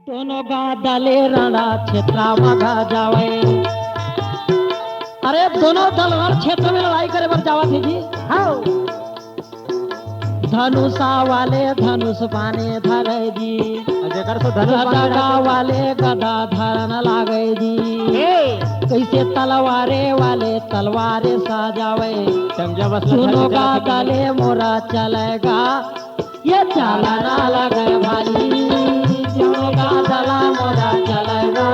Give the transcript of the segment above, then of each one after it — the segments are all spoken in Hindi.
दोनों गादले रणा क्षेत्र मगा जावे। अरे दोनों दल रण क्षेत्र में लड़ाई करे बर जावा थे जी। हाँ धनुषा वाले धनुष पाने धरे जी, जेकर तो धनुष गदा वाले गदा धरन लागे जी। कैसे तलवारे वाले तलवारे साजावे। दोनों गादले मोरा चलेगा ये चालना लगे भाई। दोनों गादला मोरा चलेगा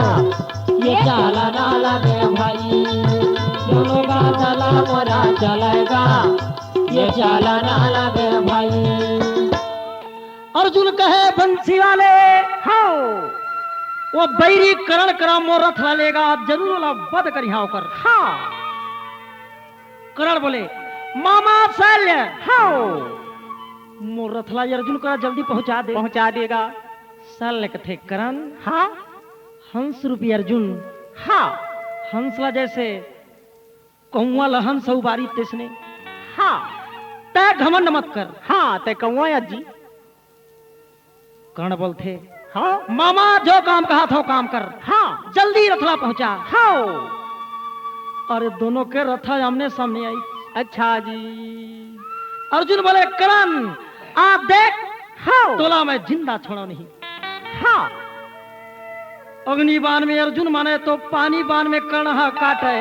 ये चालना लगे भाई। दोनों गादला मोरा चलेगा ये चालना लगे भाई। अर्जुन कहे बंसी वाले हाँ वो बैरी करण करा मोर रथ लेगा जरूर वाला वध करिहाव कर। हाँ करण बोले मामा शल्य हाँ मोर रथला अर्जुन करा जल्दी पहुंचा देगा। शल्य कथे करण हाँ हंस रूपी अर्जुन हाँ हंसला जैसे कौआ लहन सौबारी तिसने हाँ तय घमंड मत कर। हाँ तय कौआ जी कर्ण बोलते हाँ मामा जो काम कहा था वो काम कर। हाँ जल्दी रथला पहुंचा। हाँ अरे दोनों के रथा आमने सामने आई। अच्छा जी अर्जुन बोले करण आप देख हाँ तोला मैं जिंदा छोड़ा नहीं। हाँ अग्नि बाण में अर्जुन माने तो पानी बाण में कर्ण काटे।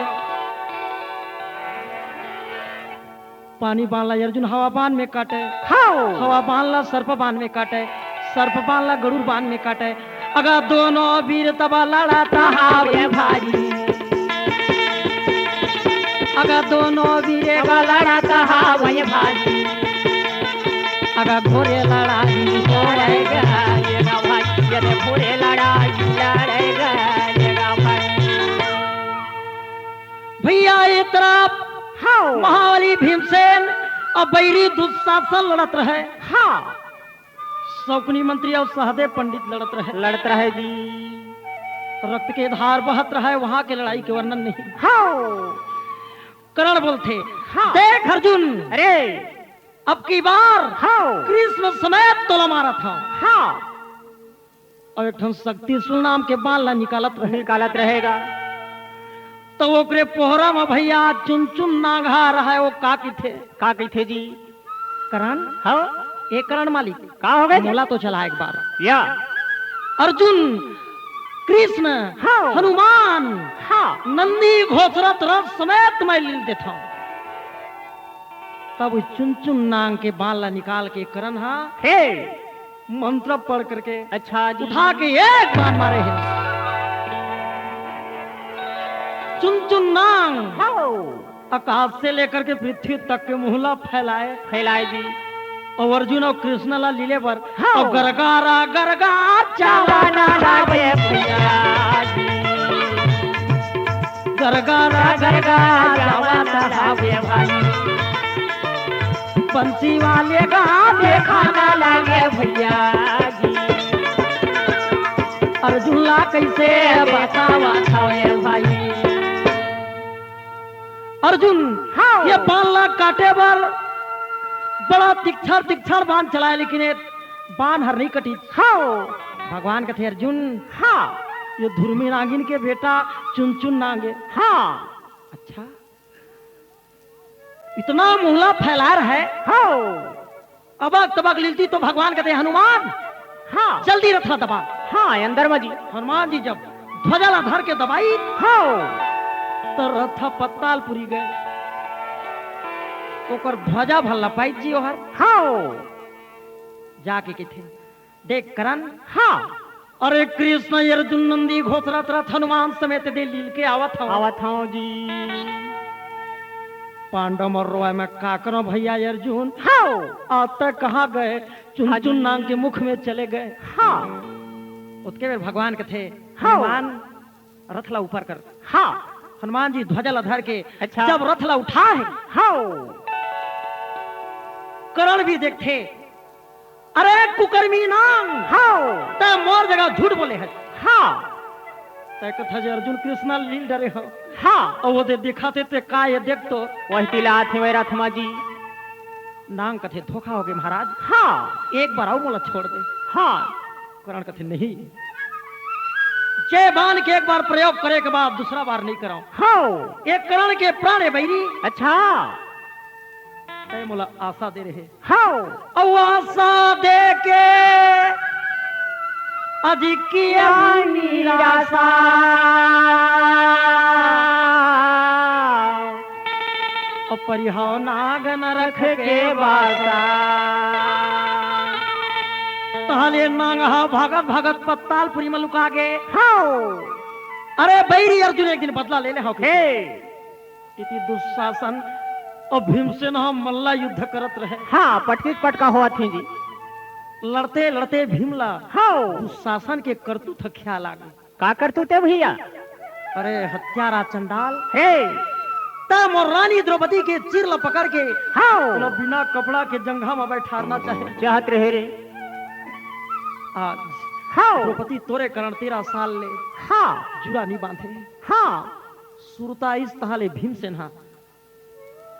पानी बाण ला अर्जुन हवा बाण में काटे। हाँ हवा बाण ला सर्प बाण में काटे। सर्प बाण ला गरुड़ बाण में काटे। अगर दोनों वीर तबा लड़ाता हावे भारी। अगर दोनों वीर का लड़ाता हावे भारी। अगर घोड़े लड़ाई लड़ेगा भाई। यदि घोड़े लड़ाई लड़ेगा भाई। भैया ये तरफ हाँ महाबली भीमसेन और बैरी दुशासन लड़त रहे। हाँ शकुनी मंत्री और सहदेव पंडित लड़त रहे जी। रक्त के धार बहत रहे वहां के लड़ाई के वर्णन नहीं। हाँ करण बोलते हाँ देख अर्जुन अरे अब की बार हाँ कृष्ण समेत तोला मारा था। हाँ और एक शक्तिशूल नाम के बाल ला निकालत रहेगा तो वो करे पोहरा में भैया चुन चुन नाघा रहा है वो का की थे जी करण। हाँ एक करण मालिक का हो गए बोला तो चला एक बार या अर्जुन कृष्ण हाँ हनुमान हाँ नंदी घोषरथ रथ समेत मैं लील देता हूं। तब चुन चुन नांग के बाल निकाल के करण हाँ हे मंत्र पढ़ करके अच्छा उठा के एक बार मारे हैं। चुन चुन नांग आकाश से लेकर के पृथ्वी तक के मुहला फैलाए दी। और अर्जुन और कृष्ण ला लीले पर और गरगारा गरगा चालाना लागे गरगारा गरगा चालाना लागे भाई। बंसी वाले का देखाना लागे भैया जी। अर्जुन ला कैसे बतावा था भाई। अर्जुन हाँ ये बाण ला काटे बर बड़ा तीक्ष्ण बाण चलाए लेकिन बाण हर नहीं कटी। हाँ भगवान कहते अर्जुन हाँ ये धुर्मी नागिन के बेटा चुन चुन नागे। हाँ अच्छा इतना मुहला फैला रहा है। हाँ अबक तबक लिलती तो भगवान कहते हनुमान हाँ जल्दी रथला दबा। हाँ अंदर में जी हनुमान जी जब ध्वजा ला धर के दबाई हाँ तो रथ पत्ताल पुरी गए। ओकर ध्वजा भल्ला पाई जी ओहर। हाँ जाके किथे देख करण हाँ अरे कृष्ण अर्जुन नंदी घोषरथ रथ हनुमान समेत दे लील के आवत हूं जी। पांडव मर रोए में का करो भैया अर्जुन हाँ आज तक कहाँ गए। चुन चुन नाम के मुख में चले गए। हाँ उसके बाद भगवान के थे हनुमान रथला ऊपर कर। हाँ हनुमान जी ध्वजा ला धर के अच्छा जब रथला उठा है हाँ करण भी देखते अरे कुकर्मी नाम हाँ तय मोर जगह झूठ बोले है। हाँ तय कथा जे अर्जुन कृष्णा लील डरे हो। हाँ और वो दे दिखाते ते का ये देख तो वही तिला थे मेरा थमा जी नांग कथे धोखा हो गए महाराज। हाँ एक बार आओ मोला छोड़ दे। हाँ करण कथे नहीं जे बाण के एक बार प्रयोग करे के बाद दूसरा बार नहीं कराऊं। हाँ एक करण के प्राण है बैरी। अच्छा तय मोला आशा दे रहे। हाँ और आशा दे के अधिकिया निराशा और परिहाव नाग न रख के बासा ताले नांगा भागत भागत पत्तालपुरी में लुका गए। हाँ अरे बैरी अर्जुन एक दिन बदला ले ले हो हे इति दुशासन और भीमसेन हम मल्ला युद्ध करत रहे। हाँ पटकी पटका हुआ थी जी। लड़ते लड़ते भीमला हाँ दुशासन के करतूत ख्याल आ गए। का करतू ते भैया? अरे हत्यारा चंडाल हे तब और रानी द्रौपदी के चिरला पकड़ के हाँ बिना कपड़ा के जंघा में बैठाना चाहे चाहत रहे रे। आज हाँ द्रौपदी तोरे कारण 13 साल ले हाँ जुड़ा नहीं बांधे। हाँ सुरता इस तहाले भीमसेन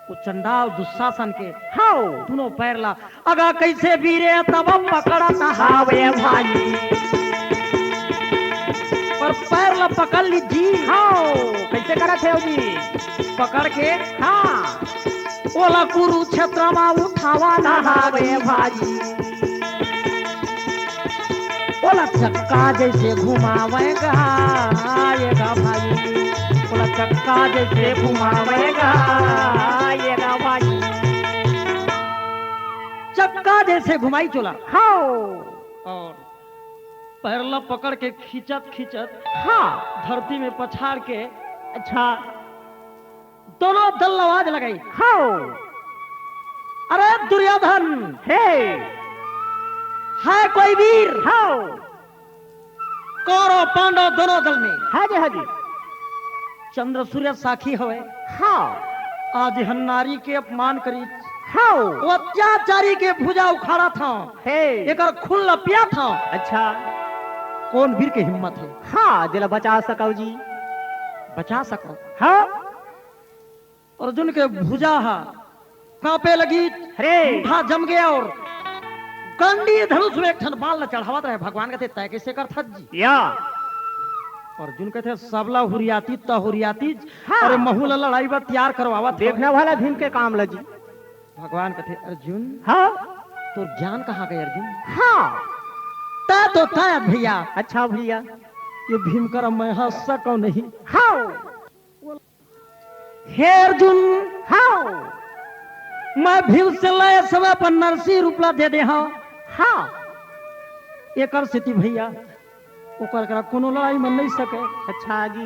वो चंडाल दुशासन के हाँ दोनों पैरला अगा कैसे वीरे तब पकड़ा हावे भाई पर पैरला पकड़ ली जी। हाँ कैसे करा थे जी? पकड़ के हाँ ओला कुरुक्षेत्र में उठावा हावे भाई ओला चक्का जैसे घुमावेगा आएगा भाई। ओला चक्का जैसे घुमावेगा आएगा भाई। चक्का जैसे घुमाई चोला। हाँ और पैरला पकड़ के खींचत खींचत हाँ धरती में पछाड़ के अच्छा दोनों दल आवाज लगाई। हाँ अरे दुर्योधन हे है कोई वीर? हाँ कौरव पांडव दोनों दल में हाँ जी चंद्र सूर्य साखी हुए। हाँ आज हन्नारी के अपमान करी हाँ वो अत्याचारी के भुजा उखाड़ा था हे एक खुल लपिया था। अच्छा कौन वीर की हिम्मत है हाँ दिला बचा सको जी? बचा सको। हाँ अर्जुन के भुजा कांपे लगी अरे उठा जम गया और कंडी धनुष में एक ठन बाल न चढ़ावत रहे। भगवान कहते तय कैसे कर थक जी या अर्जुन कहते सबला हुरियाती त हुरियाती। हाँ। अरे महूल लड़ाई बा तैयार करवावत देखने वाला भीम के काम लगी। भगवान कहते अर्जुन हाँ तो ज्ञान कहाँ गए अर्जुन? हाँ तय तो तय भैया। अच्छा भैया ये भीम कर मैं हंस सको नहीं। हाँ हे अर्जुन हाँ मैं भीम से लय समय पर नरसी रूपला दे दे हाँ एक स्थिति भैया ओकर करा कोनो लड़ाई में नहीं सके। अच्छा जी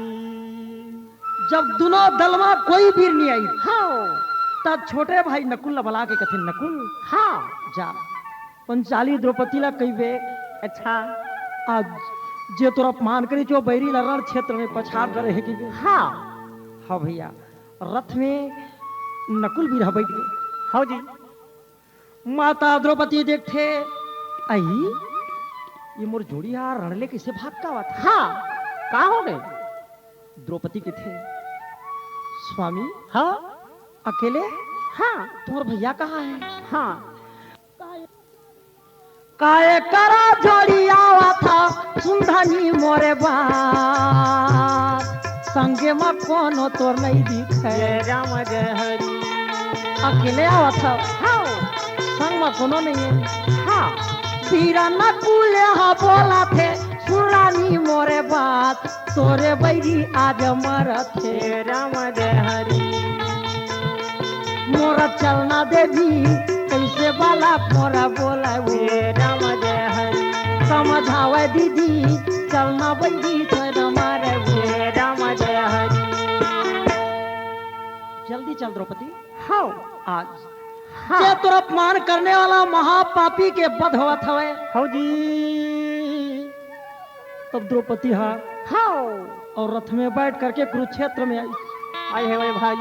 जब दोनों दल में कोई वीर नहीं आई हाँ तब छोटे भाई नकुल बला के कथे नकुल हाँ जा पंचाली द्रौपदी ला कही अच्छा आज जे तोरा अपमान करी जो बैरी रण क्षेत्र में पछाड़ करे है कि हाँ हाँ भैया रथ में नकुल भी रह बैठ गए। हाँ जी माता द्रौपदी देखते आई ये मोर जोड़िया रणले कैसे भाग का हुआ था। हाँ कहा हो गए? द्रौपदी के थे स्वामी हाँ अकेले? हाँ तुम्हारा भैया कहाँ है? हाँ काय करा जोड़ी आवा था सुंदनी मोरे बात संगे में कोनो तोर नहीं दिखे। राम जय हरि अकेले आवा था हाँ संग में कोनो नहीं है। हाँ वीरा नकुल हाँ बोला थे सुरानी मोरे बात तोरे बैरी आज मरथे। राम जय हरि मोरा चलना देवी कैसे बाला मोरा बोला राम जय हरि समझावे दीदी चलना बैरी थोड़ा मारे राम जय हरि जल्दी चल द्रौपदी। हाँ आज हाँ जे तोर अपमान करने वाला महापापी के वध होवत हवे। हाँ जी तब द्रौपदी हाँ और रथ में बैठ करके कुरुक्षेत्र में आई। आए है भाई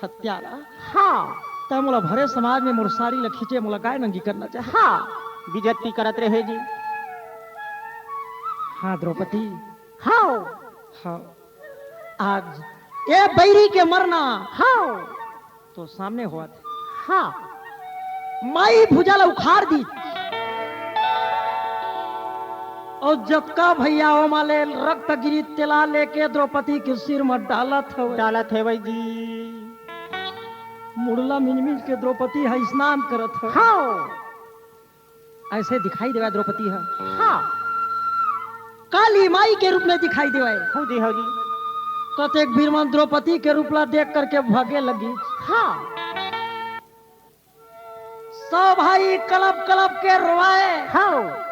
हत्यारा हाँ तब मोला भरे समाज में मोर साड़ी ल खींचे मोला गाय नंगी करना चाहे। हाँ बिजती करत रहे जी। हाँ द्रौपदी हाँ हाँ आज ये बैरी के मरना हाँ तो सामने हुआ था। हाँ माई भुजा ला उखाड़ दी और जतका भैया ओ माले रक्त गिरी तिला लेके द्रौपदी के सिर में डालत हो डालत है भाई जी। मुड़ला मिनमिन के द्रौपदी है स्नान करत हो। हाँ ऐसे दिखाई देवा द्रौपदी है हाँ काली माई के रूप में दिखाई देवा। हो जी हो जी। कतेक भीरमन द्रौपदी के रूपला देख करके भागे लगी। हाँ सब भाई कलप कलप के रोए हाँ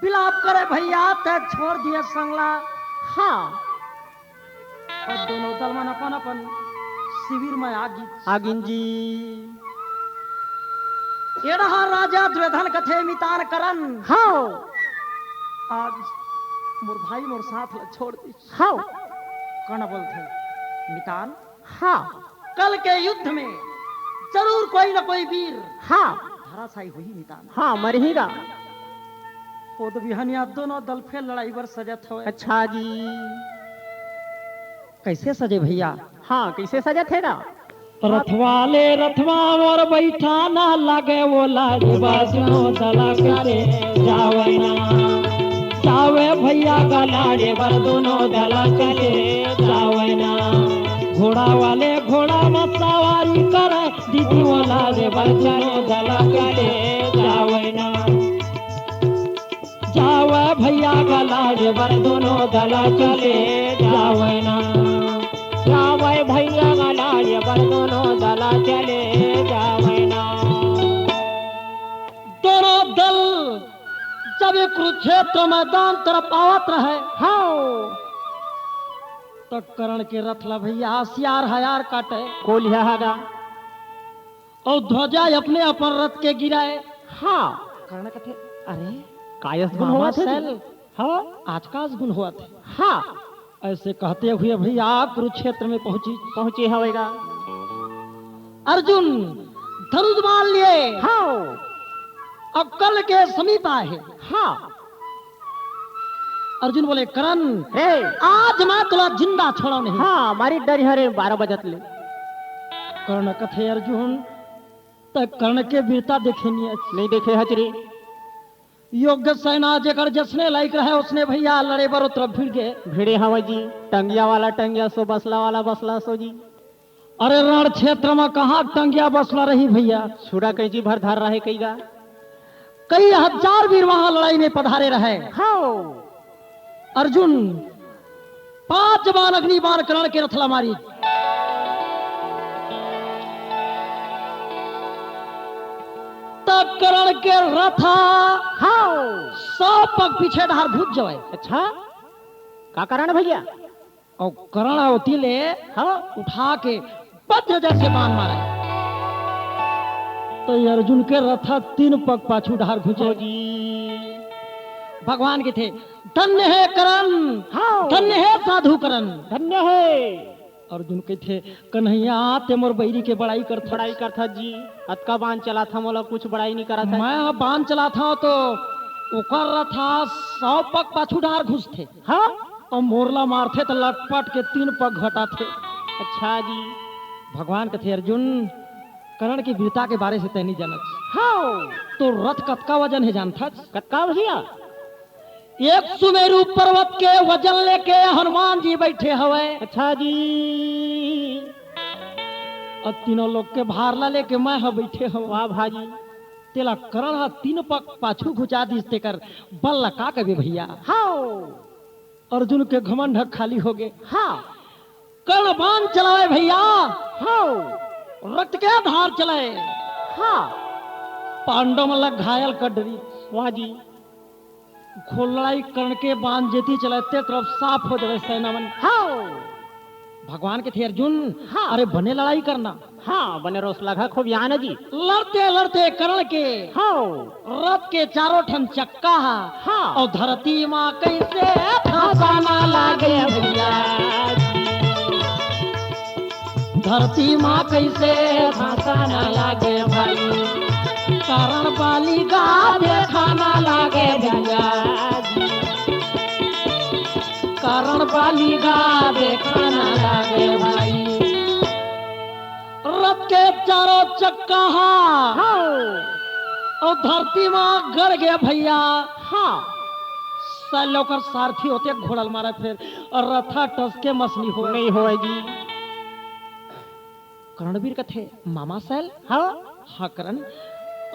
बिलाप करे भैया तक छोड़ दिए संगला। हाँ और दोनों दलमन अपन अपन शिविर में आगी आगिन जी। ये रहा राजा द्वेधन कथे मितान करन। हाँ आज मोर भाई मोर साथ ला छोड़ दी। हाँ कौन बोलते मितान हाँ कल के युद्ध में जरूर कोई न कोई वीर हाँ धराशायी हुई मितान। हाँ मरहेगा। खुद बिहनिया दोनों दल फिर लड़ाई बर सजत हो। अच्छा जी। कैसे सजे भैया? हाँ कैसे सजा थे ना? रथवाले रथवा और बैठा ना लागे वो लाजवा सुनो दला करे जावे ना जावे भैया का लाड़े बर दोनों दला करे जावे ना। घोड़ा वाले घोड़ा में सवारी करे दीदी वो लागे बर दोनों दला करे जावे ना जावे भैया का लाड़े बर दोनों दला चले जावे ना जावे भैया का लाड़े बर दोनों दला चले जावे ना। दोनों दल जब ये कुरुक्षेत्र मैदान तरफ आवत रहे हाँ तो करण के रथला भैया हसियार हयार काटे कोलिया हगा। और ध्वजा अपने अपन रथ के गिराए। हाँ करण कहते अरे कायस गुण मामा हुआ थे। सैल हाँ आज का गुण हुआ थे। हाँ ऐसे कहते हुए भैया कुरुक्षेत्र में पहुंचे हवेगा। अर्जुन धनुष बाण लिए हाँ अब कल के समीप आए। हाँ अर्जुन बोले करण हे आज मैं तुला जिंदा छोड़ा नहीं। हाँ हमारी डर हरे 12 बजत ले। कर्ण कथे अर्जुन तक कर्ण के वीरता देखे नहीं देखे हजरी। योग्य सेना जेकर जसने लायक रहे उसने भैया लड़े बर तरफ भिड़ गए। भिड़े हवा जी। टंगिया वाला टंगिया सो बसला वाला बसला सो जी। अरे रण क्षेत्र में कहाँ टंगिया बसला रही भैया। छुड़ा कैजी भर धार रहे कईगा। कई हजार वीर वहां लड़ाई में पधारे रहे। हाँ अर्जुन 5 बाण अग्नि बाण कर्ण के रथला मारी। तब कर्ण के रथा हाँ 100 पग पीछे ढार भूत जाए। अच्छा का कारण भैया? और कर्ण होती ले हाँ उठा के वज्र जैसे बाण मारे तो ये अर्जुन के रथा 3 पग पाछू ढार घुचे। जी भगवान के थे धन्य है करण हाँ धन्य है साधु करण। धन्य है। अर्जुन के थे कन्हैया ते मोर बैरी के बड़ाई कर बड़ाई करता जी। अतका बाण चला था मोला कुछ बड़ाई नहीं करा था। मैं बाण चला था तो ओकर रथा 100 पग पाछू ढार घुस थे। हाँ और मोरला मारते तो लटपट के 3 पग घटा थे। अच्छा जी। भगवान के थे अर्जुन करण की वीरता के बारे से तय नहीं जानत। हाँ तो रथ कतका वजन है जानता? कतका भैया? एक सुमेरु पर्वत के वजन लेके हनुमान जी बैठे हवे। अच्छा जी। और तीनों लोग के भारला लेके मैं ह बैठे हवा। वाह भाजी। तेला करण 3 पग पाछू घुचा दी तेकर बल का कभी भैया। हाँ अर्जुन के घमंड खाली हो गए। हाँ कर्ण बाण चलाए भैया। हाँ रक्त के धार चलाए। हाँ पांडव मतलब घायल कर डरी। वाह जी। घोल लड़ाई कर्ण के बाण जेती चलाते तरफ साफ हो जाए सेना मन। हाँ भगवान के थे अर्जुन हाँ अरे बने लड़ाई करना। हाँ बने रोस लगा खूब यान जी। लड़ते लड़ते कर्ण के हाँ रथ के चारों ठन चक्का हाँ और धरती माँ कैसे फंसाना लागे भैया। धरती माँ कैसे फंसाना लागे भाई। कारण बाली गा देखाना लागे भैया। कारण बाली गा देखाना लागे भाई। रथ के चारों चक्का हाँ और धरती माँ गड़ गया भैया। हाँ साल ओकर सारथी होते घोड़ल मारा फिर और रथा टस के मसनी हो नहीं होए जी। कर्णवीर कथे मामा सैल हाँ हाँ करण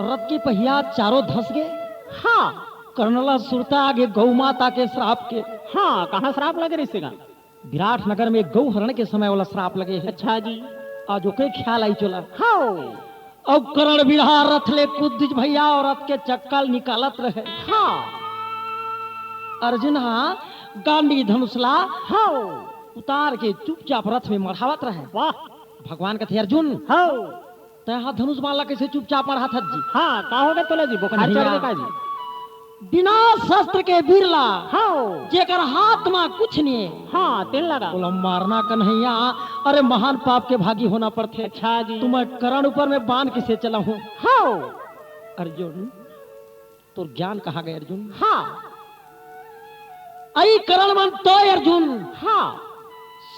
रथ की पहिया चारों धस गए। हाँ कर्णला सुरता आगे गौ माता के श्राप के। हाँ, कहाँ श्राप लगे रिश्ते का? विराट नगर में गौ हरण के समय वाला श्राप लगे है। अच्छा जी। आज ओके ख्याल आई चला। हाँ अब करण बिरहा रथ ले कूद भैया और रथ के चक्कल निकालत रहे। हाँ अर्जुन हाँ गांडी धनुषला हाँ उतार के चुपचाप रथ में मढ़ावत रहे। वाह। भगवान कहते अर्जुन हाँ तहा धनुष मारला कैसे चुपचाप मढ़ा था जी। हाँ, का हो गए तोला जी? बुखार चढ़ गए का जी? बिना शस्त्र के बिरला हाँ जेकर हाथ में कुछ नहीं। हाँ, तेल लगा। बोला मारना कन्हैया अरे महान पाप के भागी होना पड़ते। अच्छा जी। तुम्हें करण ऊपर में बांध किसे चला हूँ। हाँ अर्जुन तो ज्ञान कहाँ गए अर्जुन। हाँ आई करण मन तो अर्जुन हाँ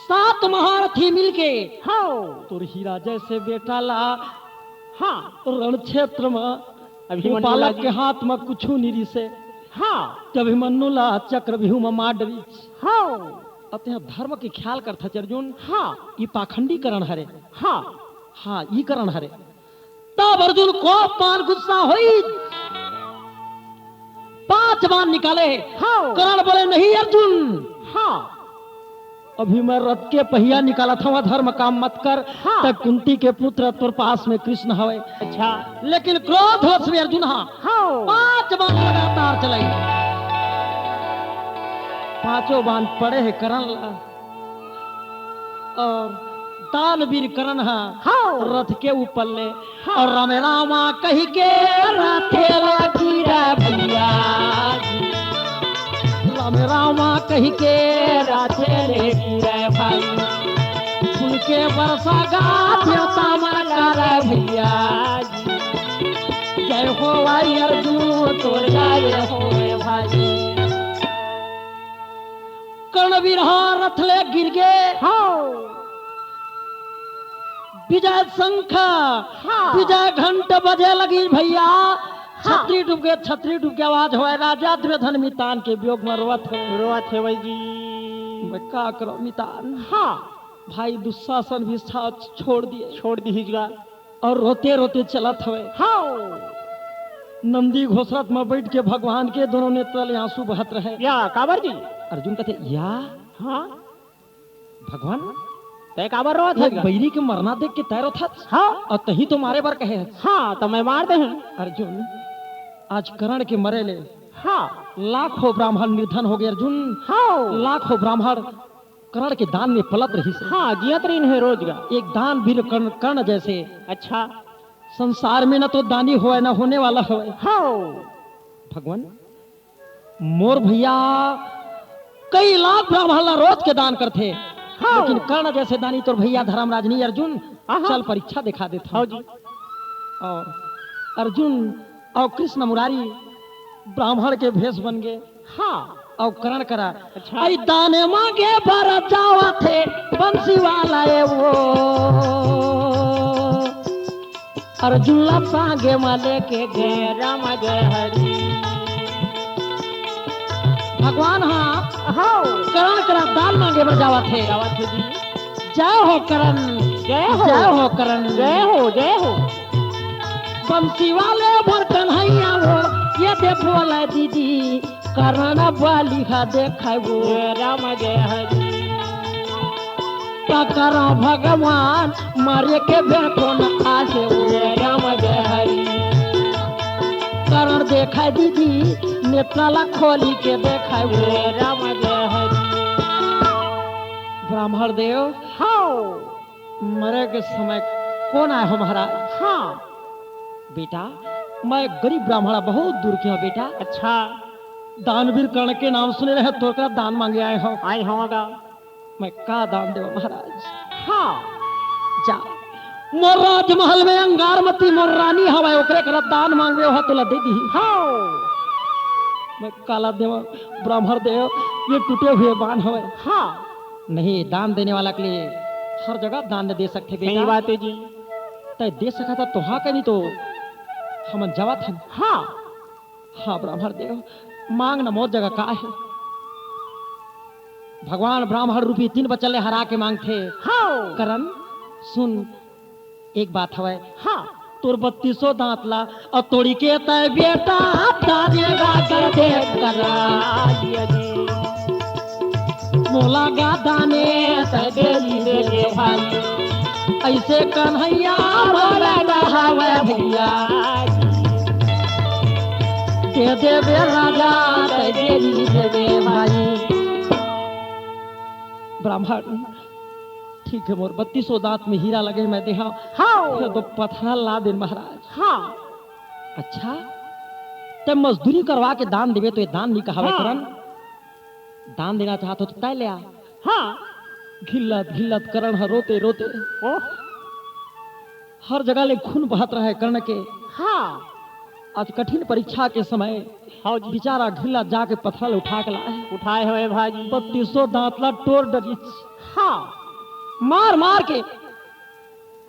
7 महारथी मिलके हाँ तुर हीरा जैसे बेटा ला हाँ रण क्षेत्र में अभिमन्यु बालक जी। के हाथ में कुछ निरी से हाँ अभिमन्यु ला चक्र व्यूह में मार डरी। हाँ अतः धर्म के ख्याल करता अर्जुन। हाँ ये पाखंडी करण हरे। हाँ हाँ ये करण हरे। तब अर्जुन को पान गुस्सा हुई 5 बाण निकाले। हाँ करण बोले नहीं अर्जुन हाँ अभी मैं रथ के पहिया निकाला था वह धर्म काम मत कर। हाँ। तक कुंती के पुत्र तुर पास में कृष्ण हवे। अच्छा लेकिन क्रोध वश में अर्जुन हाँ हाँ 5 बाण लगातार चलाई। 5 बाण पड़े है करण ला और दानवीर करण हाँ रथ के ऊपर ले। हाँ। और राम रामा कही के रथेला गिरा भैया राम रामा कही के राधे गिरे भाई फूल के बरसा गाता मकर भैया जय हो भाई अर्जुन तोर जय हो भाई। कर्णवीर रथ ले गिर गए। हाँ विजय शंख हाँ। विजय घंट बजे लगी भैया। छतरी डूब गए छतरी डूब के आवाज हो राजा दुर्योधन मितान के वियोग में रोवत है। रोवत है भाई जी। मैं का करो मितान। हाँ भाई दुशासन भी साथ छोड़ दिए छोड़ दीजिएगा। और रोते रोते चलत हुए। हाँ नंदी घोसरत में बैठ के भगवान के दोनों नेत्र ले आंसू बहत रहे। या काबर जी। अर्जुन कहते या हाँ भगवान तय काबर रोवत एक है? बैरी के मरना देख के तैरो था हाँ और तही तो मारे बार कहे हाँ तो मैं मार दे हैं। अर्जुन आज करण के मरे ले हाँ लाखों ब्राह्मण निर्धन हो गए अर्जुन। हाँ लाखों ब्राह्मण कर्ण के दान में पलट रही से। हाँ जियत रही है रोज का। एक दान वीर कर्ण जैसे अच्छा संसार में न तो दानी होए न होने वाला होए। हाँ भगवान मोर भैया कई लाख ब्राह्मण रोज के दान करते। हाँ। लेकिन कर्ण जैसे दानी तो भैया धर्मराज नहीं अर्जुन हाँ। चल परीक्षा दिखा देता। हाँ जी। और अर्जुन और कृष्ण मुरारी ब्राह्मण के भेष बन गए। हाँ और करण करा अच्छा। आई दाने मांगे पर जावा थे बंसी वाला है वो अर्जुन लसांगे माले के जय राम जय हरि। भगवान हाँ हाँ करण करा दान मांगे पर जावा थे। दावत है जी। जय हो करण जय हो जय हो करण जय हो जय हो। बंसी वाले भर कन्हैया वो ये देखो ला दीदी करण बाली हा देखा वो जय राम जय हरि। करो भगवान मारे के देखो न आसे वो जय राम जय हरि। करण देखा दीदी नेत्राला खोली के देखा वो जय राम जय हरि। ब्राह्मण देव हाँ मरे के समय कौन आया हो महाराज। हाँ बेटा मैं गरीब ब्राह्मणा बहुत दूर की हूँ बेटा। अच्छा दानवीर कर्ण के नाम सुने रहे तो का दान मांगे आए हो। आई होगा। मैं का दान देव महाराज। हाँ जा मोर राजमहल में अंगारमती मोर रानी हवा ओकरे कर दान मांगे हो तो दे दी। हाँ मैं काला देव ब्राह्मण देव ये टूटे हुए बाण हवे। हाँ नहीं दान देने वाला के लिए हर जगह दान दे सकते सही बेटा। बात है जी। तय दे सका था तो हाँ नहीं तो हम जवा थे। हाँ हाँ ब्राह्मण देव मांग न मोर जगह का है। भगवान ब्राह्मण रूपी 3 बचले हरा के मांगथे। हाँ करण सुन एक बात हवे। हाँ तोर 3200 दांत ला और तोड़ी के तय बेटा दानेगा कर दे करा दिया जी मोला गा दाने तय दे भाई ऐसे कन्हैया मोला नहावे भैया दे देवे राजा तय दे भाई। ब्राह्मण ठीक है मोर 3200 दांत में हीरा लगे मैं देखा। हाँ तो पथरा ला दे महाराज। हाँ अच्छा ते मजदूरी करवा के दान देवे तो ये दान नहीं कहावे हाँ। करण। दान देना चाहत हो तो तय ले आ। हाँ घिल्लत घिल्लत करण ह रोते रोते ओह हर जगह ले खून बहत रहे कर्ण के। हाँ आज कठिन परीक्षा के समय हाँ जी बेचारा घिल्ला जाके पथरा उठा के लाए। उठाए हुए भाजी 3200 दांतला टोर डरी हाँ मार मार के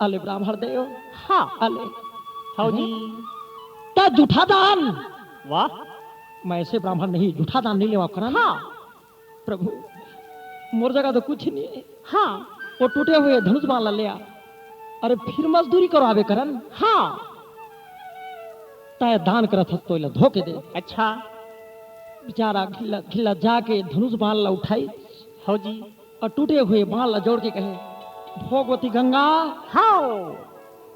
अले ब्राह्मण देव हाँ अले हाँ जी ता जूठा दान। वाह मैं ऐसे ब्राह्मण नहीं जूठा दान नहीं लेवा करण। हाँ प्रभु मोर जगह तो कुछ नहीं है। हाँ वो टूटे हुए धनुष माला ले आ। अरे फिर मजदूरी करवावे करन। हाँ तय दान करत हस तो इला धोके दे। अच्छा बेचारा घिल्ला घिल्ला जाके धनुष बाण ला उठाई हाँ जी और टूटे हुए बाण ला जोड़ के कहे भगवती गंगा हाँ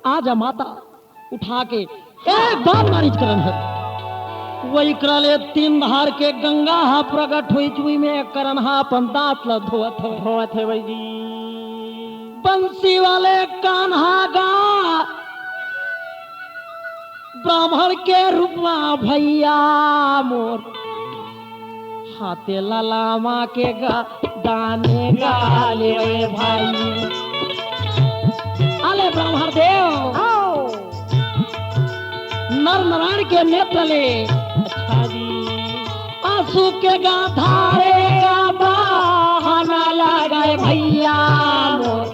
आजा माता उठा के एक बार मारिज करन है। वही करले 3 धार के गंगा हा प्रकट हुई चुई में करन हा अपन दांत ला धोवत है। होवत है भाई जी बंसी वाले कान्हा गा ब्राह्मण के रूपमा भैया मोर हाथे लालामा के गा दाने गाले भाई आले ब्राह्मण देव हाँ नर नारायण के नेत्र ले अच्छा जी आंसू के गा धारे गा बहाना लगाए भैया मोर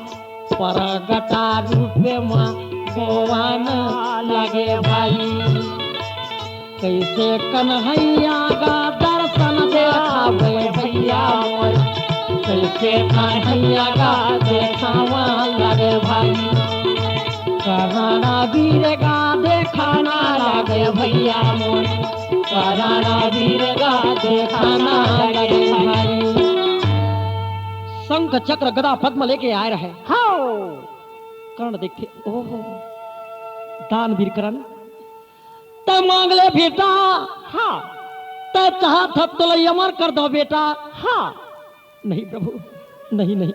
परगटा रूप में गोवान लगे भाई कैसे कन्हैया का दर्शन देखावे भैया मोर कैसे कन्हैया का देखावा लगे भाई कराना वीर का देखाना लगे भैया मोर कराना वीर का देखाना लगे भाई। शंख चक्र गदा पद्म लेके आए रहे। हाँ कर्ण देखते ओहो दान वीर करण तय मांग ले बेटा। हाँ तय चाहत तो अमर कर दो बेटा। हाँ नहीं प्रभु नहीं नहीं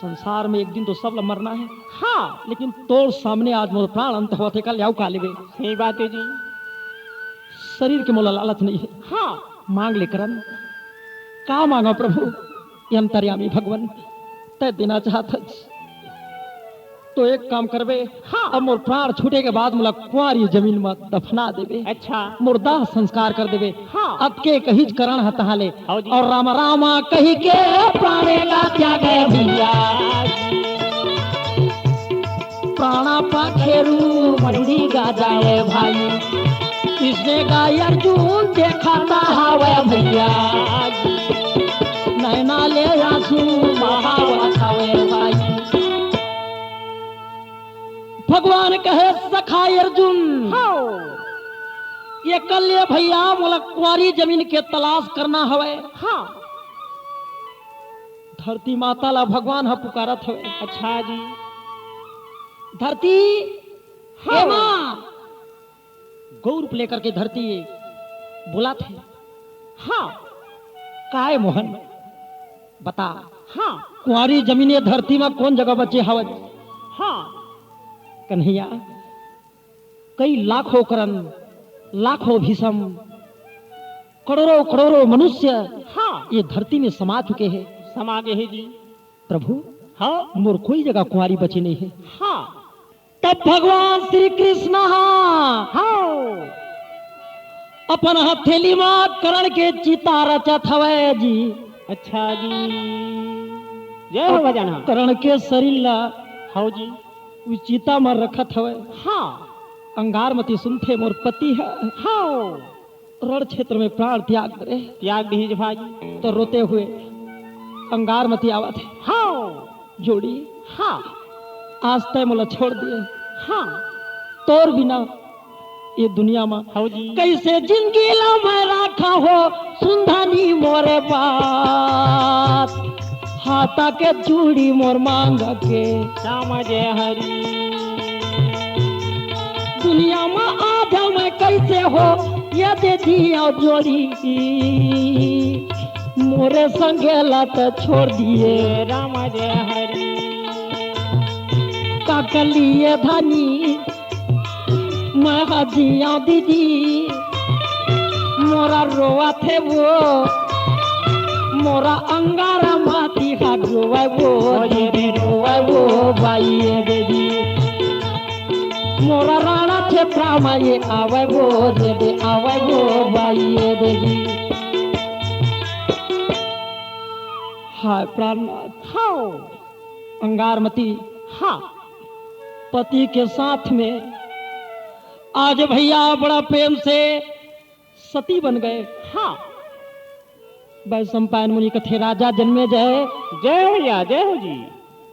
संसार में एक दिन तो सब ला मरना है। हाँ लेकिन तोर सामने आज मोर प्राण अंत होते कल याऊ का लेवे। सही बात है जी शरीर के मोला लालच नहीं है। हाँ मांग ले करण का मांगो प्रभु ये अंतर्यामी भगवान तय देना चाहत तो एक काम करबे। हाँ। अब मोर प्राण छूटे के बाद मोला कुंवारी जमीन में दफना देवे। अच्छा मुर्दा संस्कार कर देवे। हाँ। अब के कहिज करण है तहाले हाँ जी। और राम रामा कही के प्राणे का त्याग भैया प्राणा पाखेरू मरुड़ी गा जाए भाई कृष्ण का अर्जुन देखाता हवे भैया नैना ले आंसू बहावत हवे भाई। भगवान कहे सखा अर्जुन हाँ ये कल्य भैया मोला कुंवारी जमीन के तलाश करना हवे। हाँ धरती माता ला भगवान ह पुकारत हवे। अच्छा जी धरती हाँ। हे मां गौर लेकर के धरती बोला थे। हाँ काय मोहन बता हाँ कुंवारी जमीने धरती में कौन जगह बचे हवे। हाँ कन्हैया कई लाखों करण लाखों भीषम करोड़ों करोड़ों मनुष्य हाँ ये धरती में समा चुके हैं। समा गए हैं जी प्रभु हाँ मोर कोई जगह कुंवारी बची नहीं है। हाँ तब भगवान श्री कृष्ण हाँ अपन हथेली में करण के चिता रचत हवे जी। अच्छा जी जय हो भजन करण के शरीर ला हाँ जी उस चिता में रखत हवे। हाँ अंगार मती सुनते मोर पति है हाँ रण क्षेत्र में प्राण त्याग करे त्याग दीज भाई। तो रोते हुए अंगारमती आवत है। हाँ जोड़ी हाँ आज तय मोला छोड़ दिए हाँ तोर बिना ये दुनिया में हो जी। कैसे जिंदगी ला मैं राखा हो सुंधानी मोरे बात हाथा के चूड़ी मोर मांग के श्याम जय हरि। दुनिया में आधा मैं कैसे हो ये दे दिया जोड़ी मोरे संगे लात छोड़ दिए राम जय हरि। काकलिए धनी मैं हजिया दीदी मोरा रोआ थे वो मोरा अंगारा माती हाथ रोआ वो दीदी रोआ वो भाई दीदी मोरा राणा क्षेत्र में ये आवे वो दीदी आवे वो भाई दीदी। हाय प्राणनाथ हाँ अंगारमती हाँ पति के साथ में आज भैया बड़ा प्रेम से सती बन गए। हाँ वैशंपायन मुनि कथे राजा जन्मे जय जय हो या जय हो जी।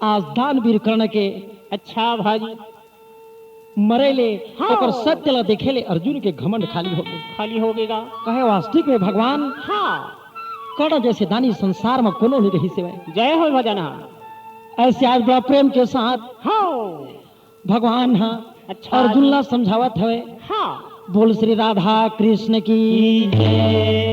आज दानवीर कर्ण के अच्छा भाजी मरेले हाँ। ओकर सत्य ला देखेले अर्जुन के घमंड खाली हो गए। खाली हो गएगा। कहे वास्तविक में भगवान हाँ कर्ण जैसे दानी संसार में कोनो नहीं रही सिवाय। जय हो भजना। ऐसे आज बड़ा प्रेम के साथ हाँ भगवान हाँ अच्छा अर्जुन ला समझावत हवे। हाँ बोल श्री राधा कृष्ण की जय।